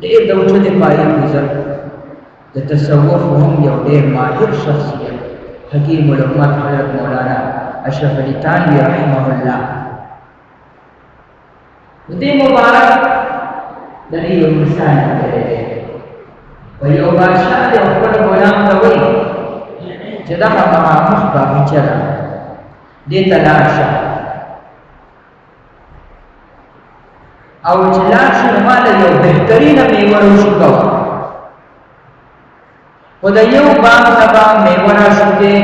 ډېر د اوچتې پایې عزت د تصوف هم یو ډېر ماهر شخصیت حکیم الامت حضرت مولانا اشرف علي تانوي رحمه الله د دې مبارک د دې یو مثال کړی دی و یو بادشاه د خپل غلام ته وایي چې دغه مخامخ باغچه ده دې ته لاړ شه او چې لاړ شې نو ماته یو بهترینه میوه روشي کوه خو د یو باغ نه به میوه راشوکې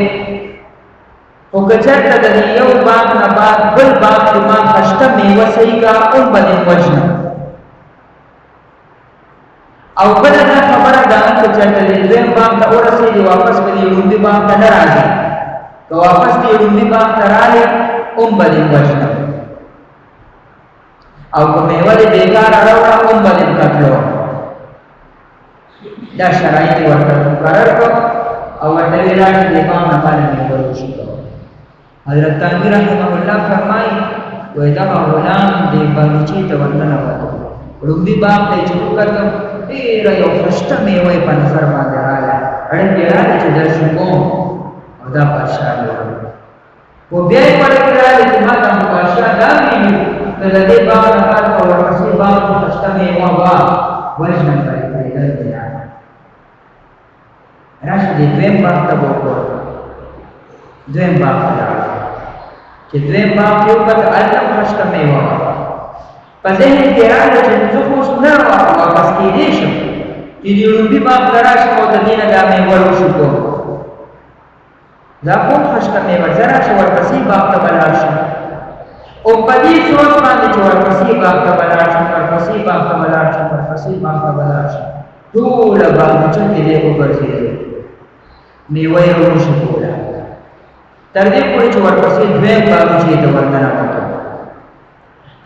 خو که چېرته د یو باغ نه بعد بل باغ چې ما خشته میوه صحیح کا اون به دې وژنم او بله دا خبره ده چې چېرته دې دویم باغ ته ورسېږي واپس به دې لومړي باغ ته نه راځي که واپس دې لومړي باغ ته راغې اون به دې وژنم او که میوه دې بېکاره راوړه اون به دې قتلوم دا شرایط یې ورته مقرر کړ او ورته ویې راشه دې باغ نه باندې میوه روشي کوه حضرت تانوي رحمه الله فرمایي وایي دغه غلام دې باغچې ته ورننوت لومړي باغ ته یې چې وکتل ډېره یو خشته میوه یې په نظر باندې راغله اړین یې راغی چې درشم کوم او دا بادشاه دی خو بیا یې پړه کې راغلی چې ما ته بادشاه دا ویلي که د دې باغ نه کار په ورپسې باغ کې خشته میوه وه وژنم به یې پرېږدل دی راشه دې دویم باغ ته به وګوره دویم باغ ته لاړ چې دویم باغ کې وکتل هلته هم خشته میوه وه په ذهن کې راغله چې زه خو اوس نه واپس کېدی شم چې دې لومړي باغ ته راشم او د دې نه دا میوه روشي کوم دا کوم خشته میوه زه راشه ورپسې باغ ته به لاړ شم او په دې سوچ باندې چې ورپسې باغ ته به لاړ شم ورپسې باغ ته به لاړ شم ورپسې باغ ته به لاړ شم ټوله باغچه کې دی وګرځېدی میوه یې روشي کوله تر دې پورې چې ورپسې دویم باغچې ته ورننوتو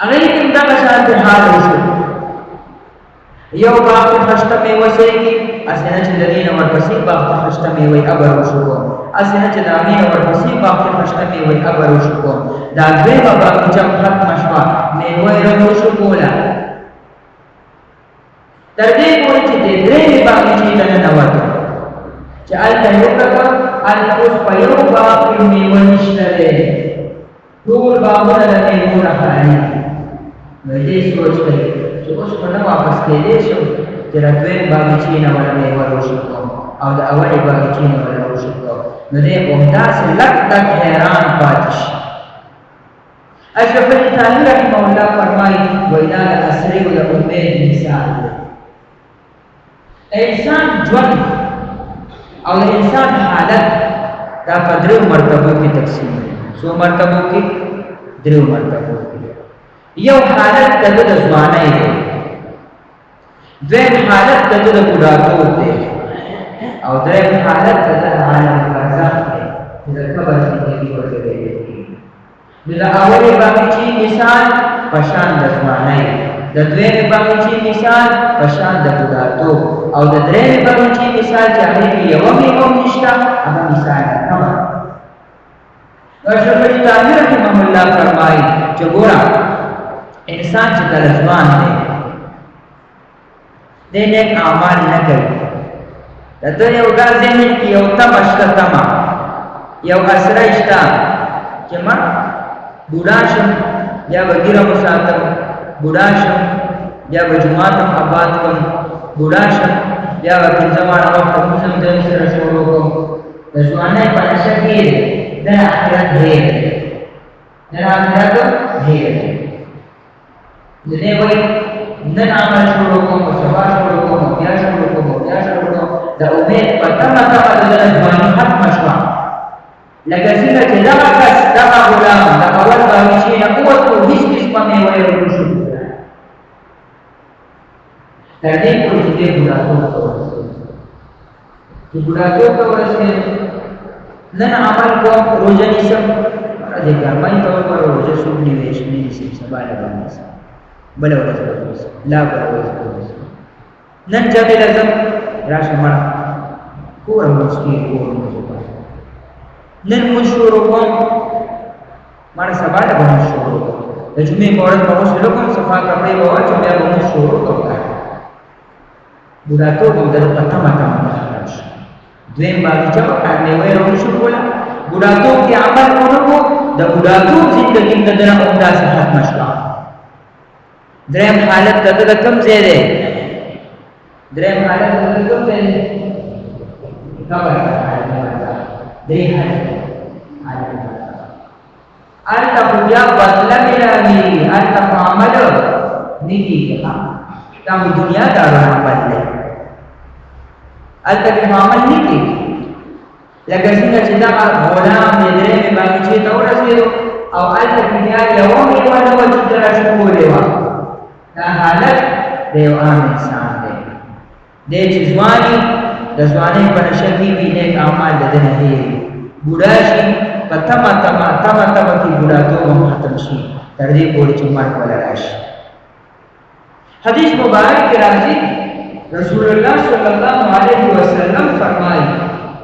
هغې کې هم دغه شانتې حال وشو یو باغ کې خشته میوه سېږي هسې نه چې د دې نه ورپسې باغ ته خشته میوه یې ابر وشو کوم هسې نه چې د هغې نه ورپسې باغ کې خشته میوه یې ابر وشو کوم دا دویمه باغچه ختمه شوه میوه یې روشو کوله تر دې پورې چې دې درېمې باغچې ته ننوتو چې هلته یې وکتل هلته اوس په یو باغ کې میوه نشته دی ټول باغونه د میوو نه خالي نو دې سوچ کوي چې اوس خو نه واپس کېدی شم چې د دویم باغچې نه وله میوه روشي کوم او د اولې باغچې نه وله روشي کوم نو دی همداسې لږ لږ حیران پاتې شي اشرف علي تانوي رحمه الله فرمایي وایي دا د اسرې او د امید مثال دی د انسان ژوند او د انسان حالت دا په درېو مرتبو کې تقسیم دی څو مرتبو کې درېو مرتبو کې یو حالت د ده د ځوانۍ دی دویم حالت د ده د بوډاتوب دی او درېیم حالت د ده د عالم برزخ دی چې د قبر زندګي ورته ویل کېږي نو د اولې باغچې مثال په شان د ځوانۍ د دویمې باغچې مثال په شان د بوډاتوب او د درېیمې باغچې مثال چې هغې کې یوه میوه هم نشته هغه مثال د قبر اشرف علي تانوي رحمه الله فرمایي چې ګوره انسان چې کله ځوان دی دی نیک اعمال نه کوي د ده یو دا ذهن کې یو تمه شته تمه یو اسره شته چې ما بوډا شم بیا به ږیره وساتم بوډا شم بیا به جومات هم آباد کړم بوډا شم بیا به پنځه واړه وخته لمونځ هم ځان سره شروع کړم د ځوانۍ په نشه کې د آخرت هیر دی د آخرت هیر دی د دې وایي نن عمل شروع کوم سبا شروع کوم بیا شروع کوم بیا شروع کوم د امید په تمه تمه د ده ځواني ختمه شوه لکه څنګه چې دغه کس دغه غلام د اول باغچې نه ووتو هېڅ قسمه میوه یې ورنشو تر دې پورې چې دې بوډاتوب ته ورسېد چې بوډاتوب ته ورسېد نن عمل کوم روژه نیسم د ګرمۍ طور پر روژه څوک نیوی شي نه نیسم سبا له به نیسم بله ورځ به ونیسم لا بله ورځ به ونیسم نن جمعې له ځم راشه مړه کوره مونځ کېږي کور مونځ وکړه نن مونځ شروع کوم مړه سبا له به مونځ شروع کړم د جمعې په ورځ به غسل وکړم صفا کپړې به واچوم بیا به مونځ شروع کړم بوډاتوب یې د ده په تمه ختم شو. دویم باغچه وه میوه یې رانشو کوله. بوډاتوب کې عمل ونه کړو، د بوډاتوب زندګي هم د ده نه همداسې ختمه شوه. دریم حالت د ده د کوم ځای دی؟ دریم حالت د ده د کوم ځای دی؟ قبر درې حالت هلته خو بیا بدله ملاوي، هلته خو عمل نه کېږي. دا خو دنیا د اړو عمل دی، هلته کې خو عمل نه کېږي. لکه څنګه چې دغه غلام د درېیمې باغچې ته ورسېدو او هلته کې بیا یوه میوه نه وه چې ده راشکولې وه. دا حالت د یو عام انسان دی. دی چې ځوان وي، د ځوانۍ په نشه کې وي، نیک اعمال د ده نه هېر وي. بوډا شي، په تمه کې بوډاتوب هم ختم شي، تر دې پورې چې مرګ وله راشي. حدیث مبارک کې راځي، رسول الله صلی الله علیه وسلم فرمایي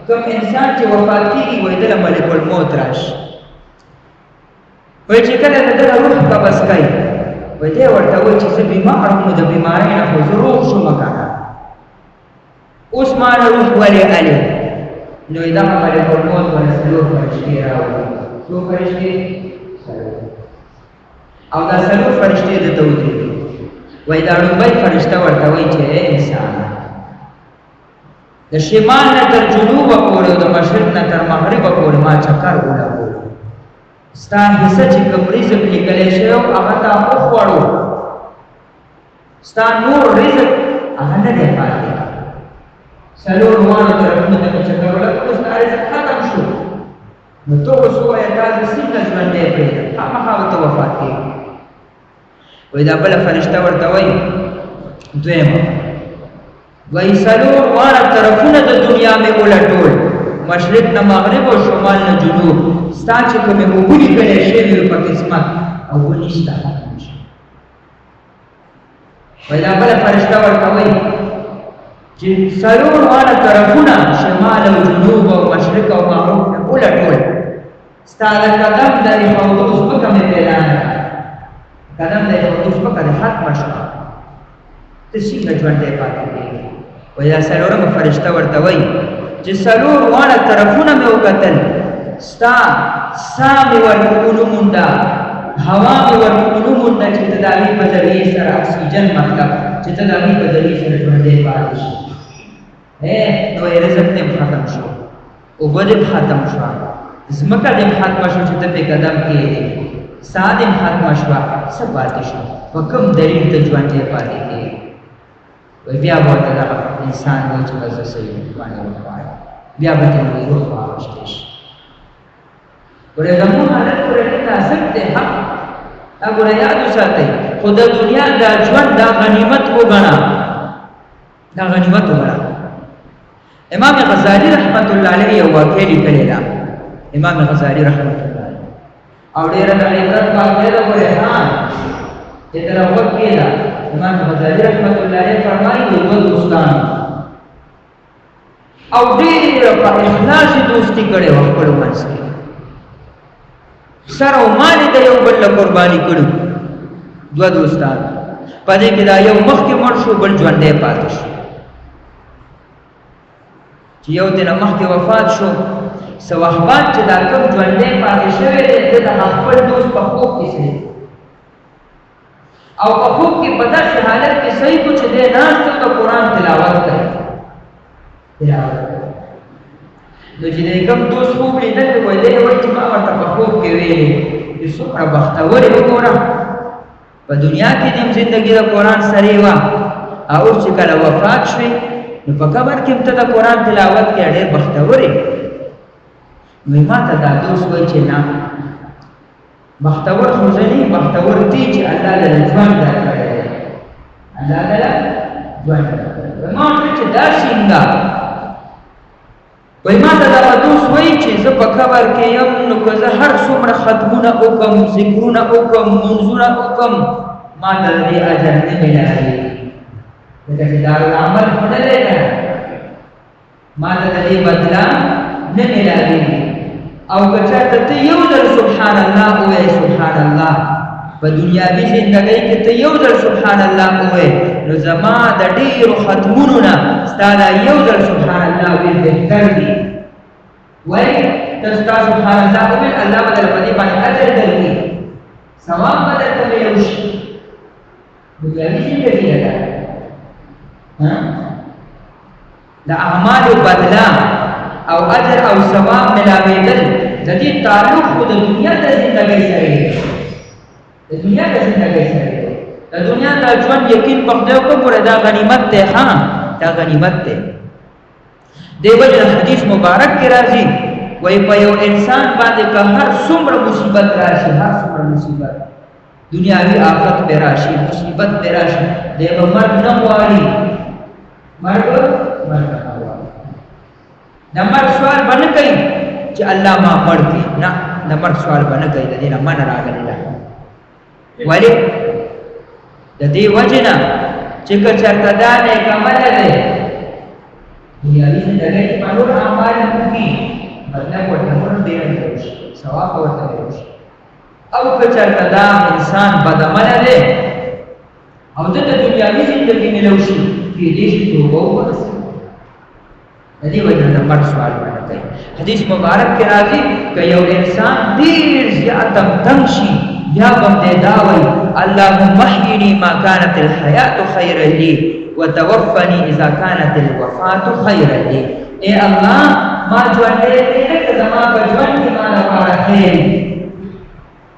کوم انسان چې وفات کېږي وایي دله ملک الموت راشي. وایي چې کله د ده روح قبض کوي وایي دی ورته وایي چې زه بیمار یم، نو د بیمارۍ نه خو زه روغ شوم که نه، اوس ما نه روح ولې الې؟ نو دغه ملک الموت ونه څلور فرشتې راوړي. څو فرشتې؟ او دا څلور فرشتې دته ودرېږي. وایي دا لومړی فرشته ورته وایي چې ای انسان، د شمال نه تر جنوبه پورې او د مشرق نه تر مغربه پورې ما چکر ولګو، ستا حصه چې کوم رزق لیکلی شوی و هغه تا وخوړو، ستا نور رزق هغه نه دی پاتې. څلور واړو طرفونو ته مې چکر ولګو، ستا رزق ختم شو. نو ته اوس ووایه تا زه څنګه ژوندی پرېږدم؟ خامخا به ته وفات کېږې. وایي دا بله فرشته ورته وایي دویمه، وایي څلور واړه طرفونه د دنیا مې ولټول، مشرق نه مغرب او شمال نه جنوب، ستا چې کومې اوبه لیکلی شوي وي په قسمت اوبه نشته، ختم شي. وایي دا بله فرشته ورته وایي چې څلور واړه طرفونه شمال او جنوب او مشرق او مغرب مې ولټول، ستا د قدم د ایښودو ځمکه مې پیدا نه کړه، قدم د ایښودو ځمکه دې ختمه شوه، ته څنګه ژوندی پاتې کېږې؟ وایي دا څلورمه فرشته ورته وایي چې څلور واړه طرفونه مې وکتل، ستا ساه مې ورته ونه مونده، هوا مې ورته ونه مونده چې ته د هغې په ذریعې سره اکسیجن مطلب چې ته د هغې په ذریعې سره ژوندی پاتې شي. نو وایي رزق دې ختم شو، اوبه دې ختم شوه، ځمکه دې ختمه شو چې ته پرې قدم کېږې، ساه دې ختمه شوه، څه پاتې شو؟ په کوم دلیل ته ژوندی پاتې کېږې؟ وایي بیا به ورته دغه انسان وایي چې بس زه صحیح باندې وغواړم، بیا به ترې روح واخیستی شي. ګوره زموږ حالت ګوره ډېر نازک دی، ښه دا ګوره یاد وساتئ. خو د دنیا دا ژوند دا غنیمت وګڼه، دا غنیمت وګڼه. امام غزالي رحمت الله علیه یو واقعه لیکلې ده، امام غزالي رحمت الله علیه او ډېره د عبرت واقعه ده. ګوره چې دله غوږ کېږده. امام غزالي رحمت الله علیه فرمایي د دوه دوستانو او ډېره په اخلاص یې دوستي کړې وه خپلو منځ کې، سر او مال یې د یو بل له قرباني کړي. دوه دوستان په دې کې دا یو مخکې مړ شو، بل ژوندی پاتې شو. چې یو دې نه مخکې وفات شو، څه وخت بعد چې دا کوم ژوندی پاتې شوی دی ده د خپل دوست په خوب کې سړي او په خوب کې په داسې حالت کې صحیح کو چې دی ناست و د قرآن تلاوت کوي. نو چې دی کوم دوست خوب لیدلی وایي دی وایي چې ما ورته په خوب کې ویلې چې څومره بختور یې وګوره، په دنیا کې دې هم زندګي د قرآن سرې وه او اوس چې کله وفات شوې نو په قبر کې هم ته د قرآن تلاوت کې ډېر بختور یې. نو ما ته دا دوست وایي چې نه، بختور خو زه نه یم، بختور دی چې الله له ژوند درکړی دی، الله له ژوند درکړی. ما ورته چې دا څنګه؟ وایي ما ته دغه دوست وایي چې زه په قبر کې یم نو که زه هر څومره ختمونه وکړم، ذکرونه وکړم، منځونه وکړم، ما ته د دې اجر نه میلاوېږي، ځکه چې دارالعمل خو نه دی که نه، ما ته د دې بدله نه میلاوېږي. او که چېرته ته یو ځل سبحان الله ووایې، سبحان الله په دنیاوي زندګۍ کې ته یو ځل سبحان الله ووایې، نو نو زما د ډیرو ختمونو نه ستا دا یو ځل سبحان الله ویل بهتر دي. وایي ته ستا سبحان الله وویل الله به درته په دې باندې اجر درکړي، ثواب به درته میلاو شي. دنیاوي زندګي ده د اعمالو بدله او اجر او ثواب ملاوېدل د دې تعلق خو د دنیا د زندګۍ سره دی، د دنیا د زندګۍ سره دی. د دنیا د ژوند یقین په خدای وکړه دا غنیمت دی، ها دا غنیمت دی. دی وجه حدیث مبارک کې راځي وایي په یو انسان باندې که هر څومره مصیبت راشي، هر څومره مصیبت دنیاوي آفت پې راشي، مصیبت پې راشي، دی به مرګ نه غواړي، مرګ نه غواړي. د مرګ سوال به نه کوي چې الله ما مړ کړي، نه د مرګ سوال به نه کوي، د دې نه منع راغلی ده. ولې؟ د دې وجې نه چې که چېرته دا نیک عمله دی دنیاوي زندګۍ کې په نور اعمال نه کړي، مطلب ورته نور ډېر میلاو شي، ثواب به ورته میلاو شي. او که چېرته دا انسان بد عمله دی او ده ته دنیاوي زندګي میلاو شي، کېدای شي توبه وباسي. د دې وجه نه د مرګ سوال به نه کوي. حدیث مبارک کې راځي که یو انسان ډېر زیاته تنګ شي یا به دی دا وایي اللهم احییني ما کانت الحیات خیرا لی وتوفني اذا كانت الوفات خیرا لی. اے الله ما ژوندی پرېږده که زما په ژوند کې ما لپاره خیر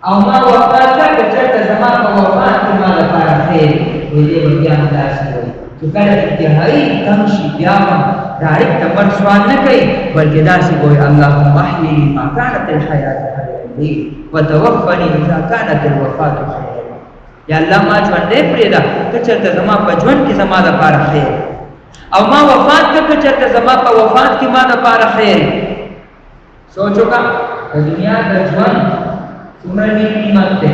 او ما وفات کړه که چېرته زما په وفات کې ما لپاره خیر. دې به بیا هم داسې وایي چې کله انتهایي تنګ شي بیا هم ډایرکټ د مرګ سوال نه کوي، بلکې داسې وایي اللهم احییني ما کانت الحیات خیرا لی وتوفني اذا كانت الوفات خیرا لی. یا الله ما ژوندی پرېږده که چېرته زما په ژوند کې زما دپاره خیر او ما وفات کړه که چېرته زما په وفات کې ما دپاره خیر. سوچ وکړه د دنیا د ژوند څومره لوی قیمت دی،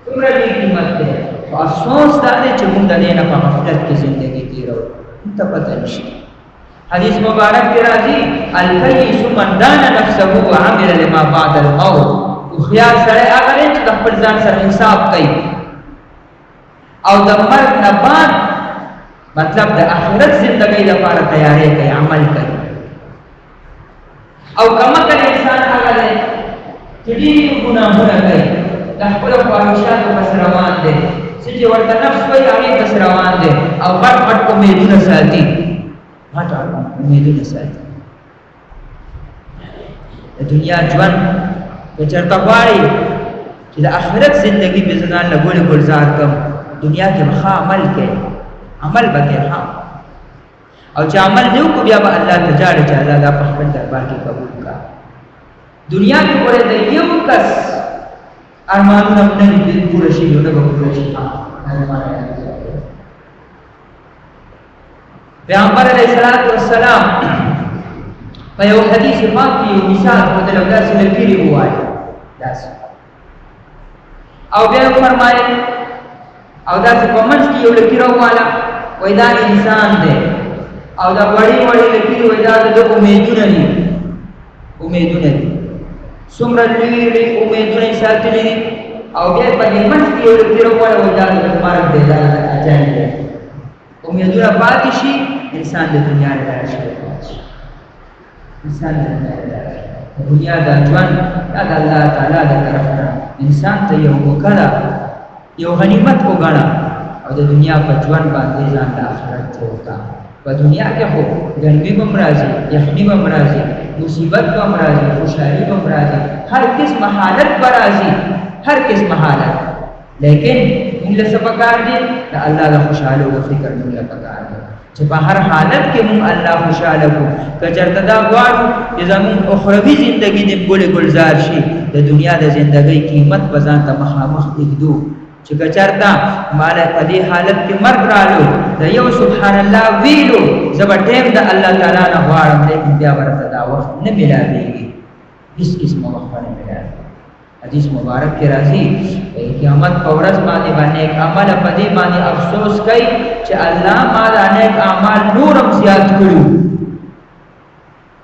څومره لوی قیمت دی. خو افسوس دا دی چې موږ د دې نه په غفلت کې زندګي تېروو، موږ ته پته نشته. حدیث مبارک کې راځي الکیس من دان نفسه وعمل لما بعد الموت. هوښیار سړی هغه دی چې د خپل ځان سره انصاف کوي او د مرګ نه بعد مطلب د آخرت زندګۍ لپاره تیاری کوي، عمل کوي. او کمقل انسان هغه دی چې ډېر ګناهونه کوي، د خپلو خواهشاتو پسې روان دی، څه چې ورته نفس وایي هغې پسې روان دی او غټ غټ امیدونه ساتي، غټ غټ امیدونه ساتي. د دنیا ژوند که چېرته غواړي چې د آخرت زندګي مې زه ځان له ګلې ګلزار کړم، دنیا کې به ښه عمل کوي، عمل به کوي ښه، او چې عمل نه وکړو بیا به الله ته ژاړي چې الله دا په خپل دربار کې قبول کړه. دنیا کې ګورې د یو کس ارمانونه نه دي پوره شي، نه به پوره شي. پیغمبر علیه السلام په یو حدیث پاک کې یو مثال ښودلی او داسې لکیرې ووایي داسې، او بیا یې فرمایل او داسې په منځ کې یو لکیره وواله وایي دا انسان دی او دا وړې وړې لکیرې وایي دا د امیدونه دي، امیدونه دي، څومره لوی لوی امیدونه یې ساتلي دي. او بیا په دې منځ کې یو لکیره وواله وایي دا د مرګ دی، دا د اجل دی. امیدونه پاتې شي، انسان د دنیا نه لاړ شي، انسان د دنیا د ژوند دا د الله تعالی د طرف نه انسان ته یو موقع ده، یو غنیمت وګڼه او د دنیا په ژوند باندې ځان د آخرت جوړ کړه. په دنیا کې خو ګرمي به هم راځي، یخني به هم راځي، مصیبت به هم راځي، خوشحالي به هم راځي، هر قسمه حالت به راځي، هر قسمه حالت. لیکن موږ له څه پکار دي؟ د الله د خوشحالو فکر موږ له پکار دی چې په هر حالت کې موږ الله خوشحاله کړو. که چېرته دا غواړو چې زموږ اخروي زندګي دې ګلې ګلزار شي، د دنیا د زندګۍ قیمت به ځان ته مخامخ ایږدو چې که چېرته ماله په دې حالت کې مرګ رالو د یو سبحان الله ویلو زه به ټیم د الله تعالی نه غواړم، لیکن بیا به راته دا وخت نه میلاوېږي، هېڅ قسمه وخت به نه میلاوېږي. حدیث مبارک کې راځي قیامت په ورځ باندې نیک عمله په دې باندې افسوس کوي چې الله ما دا نیک اعمال نورم زیات کړو،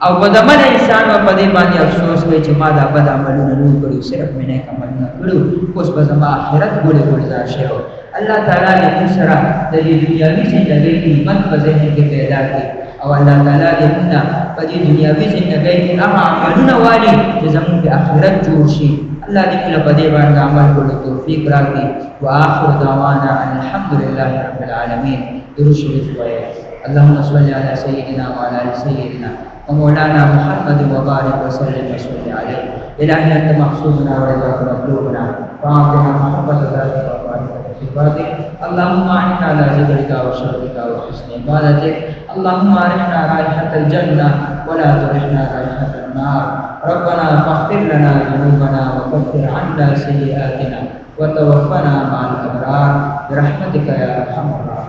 او بدعمل انسان په دې باندې افسوس کوي چې ما دا بد عملونه نور کړو، صرف مې نیک عملونه کړو، اوس به زما آخرت ګلې ګلزار شوی. अल्लाह ताला ने दूसरा dari duniawi sebagai iman bazahir ke pedati aw Allah taala ne nuna pada duniawi sebagai ama amaluna wali jazamu bi akhirat jurshi Allah ne kula pada ban amal ko tawfiq raki wa akhir dawana alhamdulillahi rabbil alamin durushu wa Allahumma salli ala sayyidina wa ala ali sayyidina wa maulana Muhammad wa barik wa sallim wa salli alaihi ilahi anta maqsuduna wa ridwaka matlubuna wa atina muhabbataka wa صفاتك اللهم أعنا على ذكرك وشكرك وحسن عبادتك اللهم أرحنا رائحة الجنة ولا ترحنا رائحة النار ربنا فاغفر لنا ذنوبنا وكفر عنا سيئاتنا وتوفنا مع الأبرار برحمتك يا أرحم الراحمين.